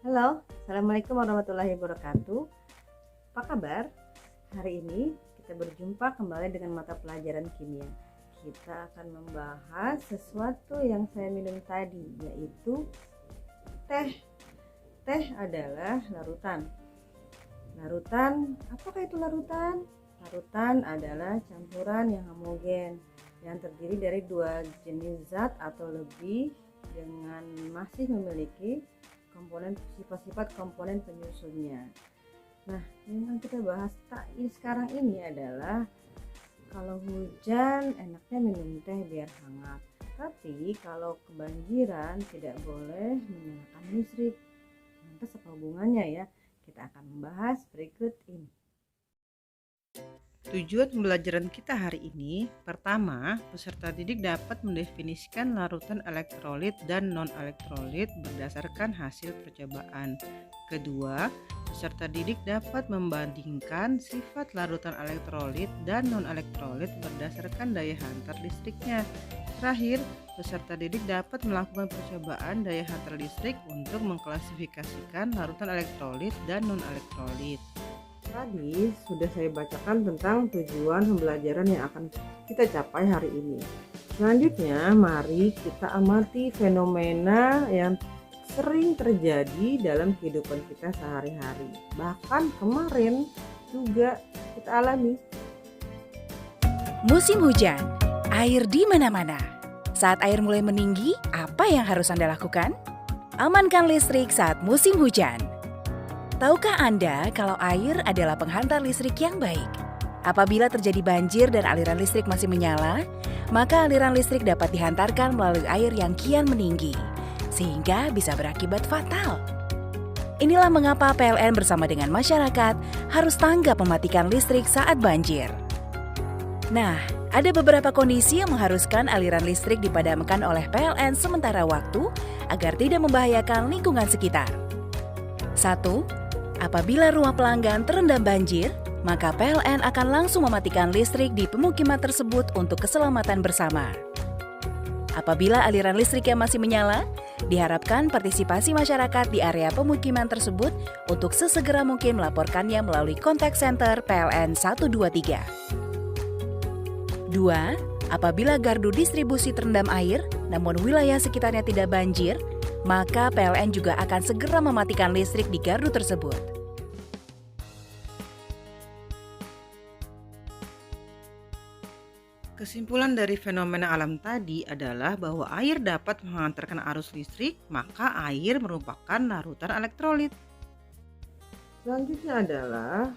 Halo, Assalamualaikum warahmatullahi wabarakatuh. Apa kabar? Hari ini kita berjumpa kembali dengan mata pelajaran kimia. Kita akan membahas sesuatu yang saya minum tadi, yaitu teh. Teh adalah larutan. Larutan, apakah itu larutan? Larutan adalah campuran yang homogen yang terdiri dari dua jenis zat atau lebih dengan masih memiliki komponen sifat-sifat komponen penyusunnya. Nah, yang kita bahas sekarang ini adalah kalau hujan enaknya minum teh biar hangat. Tapi kalau kebanjiran tidak boleh menyalakan listrik. Lantas apa hubungannya ya? Kita akan membahas berikut ini. Tujuan pembelajaran kita hari ini, pertama, peserta didik dapat mendefinisikan larutan elektrolit dan non-elektrolit berdasarkan hasil percobaan. Kedua, peserta didik dapat membandingkan sifat larutan elektrolit dan non-elektrolit berdasarkan daya hantar listriknya. Terakhir, peserta didik dapat melakukan percobaan daya hantar listrik untuk mengklasifikasikan larutan elektrolit dan non-elektrolit. Tadi sudah saya bacakan tentang tujuan pembelajaran yang akan kita capai hari ini. Selanjutnya, mari kita amati fenomena yang sering terjadi dalam kehidupan kita sehari-hari. Bahkan kemarin juga kita alami. Musim hujan, air di mana-mana. Saat air mulai meninggi, apa yang harus Anda lakukan? Amankan listrik saat musim hujan. Tahukah Anda kalau air adalah penghantar listrik yang baik? Apabila terjadi banjir dan aliran listrik masih menyala, maka aliran listrik dapat dihantarkan melalui air yang kian meninggi, sehingga bisa berakibat fatal. Inilah mengapa PLN bersama dengan masyarakat harus tanggap mematikan listrik saat banjir. Nah, ada beberapa kondisi yang mengharuskan aliran listrik dipadamkan oleh PLN sementara waktu agar tidak membahayakan lingkungan sekitar. 1. Apabila rumah pelanggan terendam banjir, maka PLN akan langsung mematikan listrik di pemukiman tersebut untuk keselamatan bersama. Apabila aliran listrik yang masih menyala, diharapkan partisipasi masyarakat di area pemukiman tersebut untuk sesegera mungkin melaporkannya melalui kontak center PLN 123. 2. Apabila gardu distribusi terendam air, namun wilayah sekitarnya tidak banjir, maka PLN juga akan segera mematikan listrik di gardu tersebut. Kesimpulan dari fenomena alam tadi adalah bahwa air dapat menghantarkan arus listrik, maka air merupakan larutan elektrolit. Selanjutnya adalah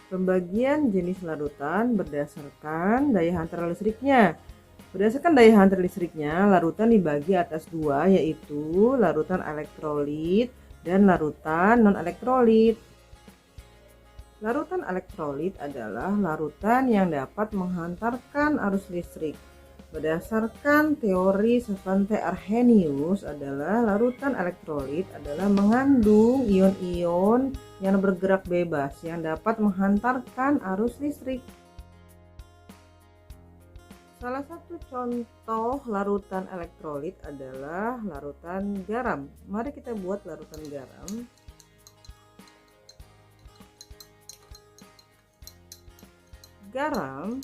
pembagian jenis larutan berdasarkan daya hantar listriknya. Berdasarkan daya hantar listriknya, larutan dibagi atas dua, yaitu larutan elektrolit dan larutan non-elektrolit. Larutan elektrolit adalah larutan yang dapat menghantarkan arus listrik. Berdasarkan teori Svante Arrhenius adalah larutan elektrolit adalah mengandung ion-ion yang bergerak bebas yang dapat menghantarkan arus listrik. Salah satu contoh larutan elektrolit adalah larutan garam. Mari kita buat larutan garam. Garam,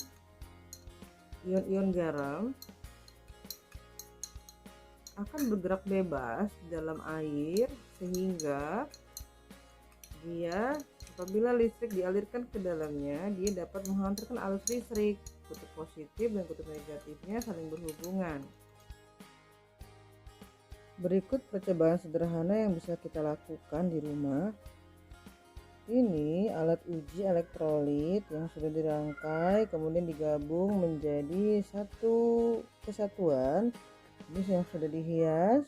ion-ion garam akan bergerak bebas dalam air sehingga dia apabila listrik dialirkan ke dalamnya, dia dapat menghantarkan arus listrik. Kutub positif dan kutub negatifnya saling berhubungan. Berikut percobaan sederhana yang bisa kita lakukan di rumah. Ini alat uji elektrolit yang sudah dirangkai kemudian digabung menjadi satu kesatuan. Ini yang sudah dihias.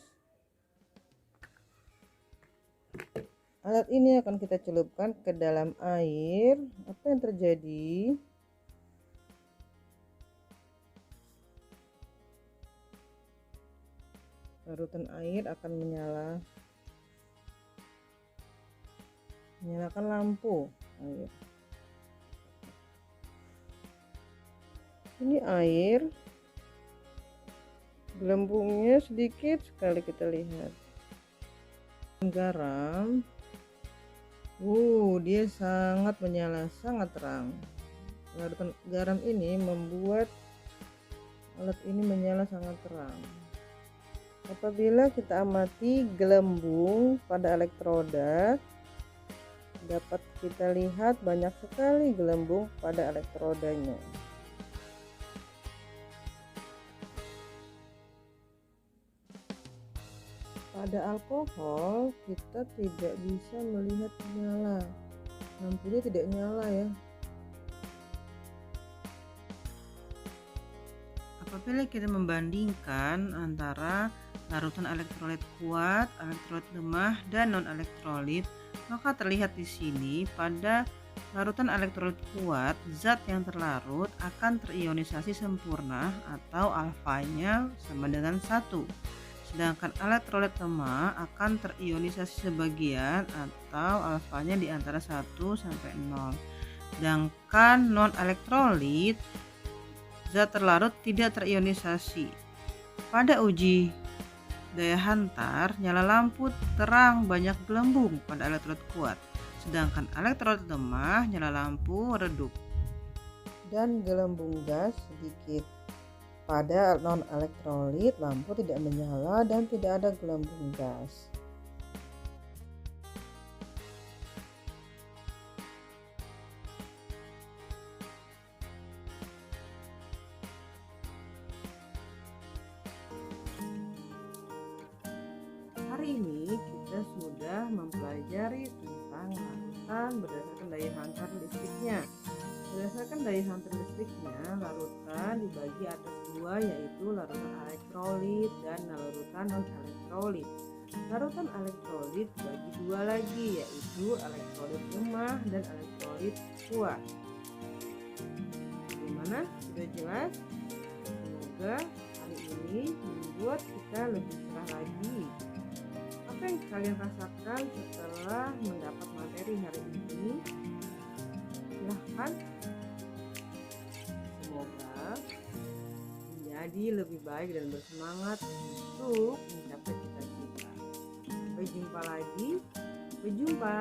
Alat ini akan kita celupkan ke dalam air. Apa yang terjadi? Larutan air akan menyalakan lampu air. Ini air, gelembungnya sedikit sekali kita lihat. garam. Dia sangat menyala, sangat terang. Larutan garam ini membuat alat ini menyala sangat terang. Apabila kita amati gelembung pada elektroda, dapat kita lihat banyak sekali gelembung pada elektrodanya. Pada alkohol kita tidak bisa melihat nyala, lampunya tidak nyala ya. Apabila kita membandingkan antara larutan elektrolit kuat, elektrolit lemah, dan non elektrolit, maka terlihat di sini pada larutan elektrolit kuat, zat yang terlarut akan terionisasi sempurna atau alfanya sama dengan 1. Sedangkan elektrolit lemah akan terionisasi sebagian atau alfanya di antara 1 sampai 0. Sedangkan non elektrolit, zat terlarut tidak terionisasi. Pada uji daya hantar, nyala lampu terang banyak gelembung pada elektrolit kuat, sedangkan elektrolit lemah nyala lampu redup dan gelembung gas sedikit. Pada non elektrolit, lampu tidak menyala dan tidak ada gelembung gas. Hari ini kita sudah mempelajari tentang larutan berdasarkan daya hantar listriknya. Berdasarkan daya hantar listriknya, larutan dibagi atas 2, yaitu larutan elektrolit dan larutan non-elektrolit. Larutan elektrolit dibagi 2 lagi, yaitu elektrolit lemah dan elektrolit kuat. Bagaimana? Sudah jelas? Semoga hari ini membuat kita lebih cerah lagi. Apa yang kalian rasakan setelah mendapat materi hari ini? Silahkan. Semoga menjadi lebih baik dan bersemangat untuk mencapai cita-cita. Sampai jumpa lagi. Sampai jumpa.